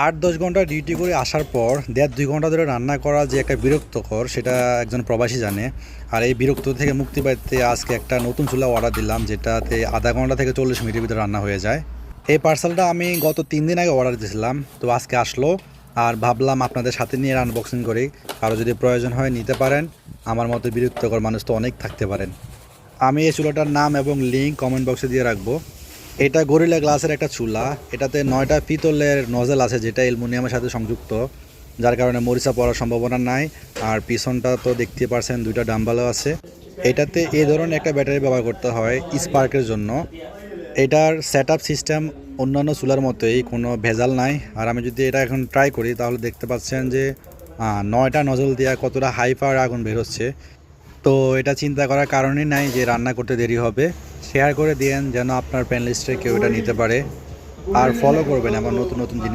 ৮-১০ ঘন্টা ডিউটি করে আসার পর ১.৫-২ ঘন্টা ধরে রান্না করা যে একটা বিরক্তকর, সেটা একজন প্রবাসী জানে। আর এই বিরক্ত থেকে মুক্তি পাইতে আজকে একটা নতুন চুলা অর্ডার দিলাম, যেটাতে আধা ঘন্টা থেকে ৪০ মিনিটের ভিতরে রান্না হয়ে যায়। এই পার্সেলটা আমি গত ৩ দিন আগে অর্ডার দিয়েছিলাম, তো আজকে আসলো। আর ভাবলাম আপনাদের সাথে নিয়ে আনবক্সিং করি। কারো যদি প্রয়োজন হয় নিতে পারেন। আমার মতো বিরক্তকর মানুষ তো অনেক থাকতে পারেন। আমি এই চুলাটার নাম এবং লিঙ্ক কমেন্ট বক্সে দিয়ে রাখবো। এটা গরিলা গ্লাসের একটা চুলা। এটাতে 9টা পিতলের নজেল আছে, যেটা অ্যালুমিনিয়ামের সাথে সংযুক্ত, যার কারণে মরিচা পড়ার সম্ভাবনা নাই। আর পিছনটা তো দেখতে পারছেন, 2টা ডাম্বালও আছে। এটাতে এই ধরনের একটা ব্যাটারি ব্যবহার করতে হয় স্পার্কের জন্য। এটার সেট আপ সিস্টেম অন্যান্য চুলার মতোই, কোনো ভেজাল নাই। আর আমি যদি এটা এখন ট্রাই করি, তাহলে দেখতে পাচ্ছেন যে 9টা নজল দিয়ে কতটা হাই পাওয়ার আগুন বের হচ্ছে। তো এটা চিন্তা করার কারণই নাই যে রান্না করতে দেরি হবে। শেয়ার করে দিয়েন যেন আপনার প্যান লিস্টে কেউ এটা নিতে পারে। আর ফলো করবেন আমার নতুন নতুন জিনিস।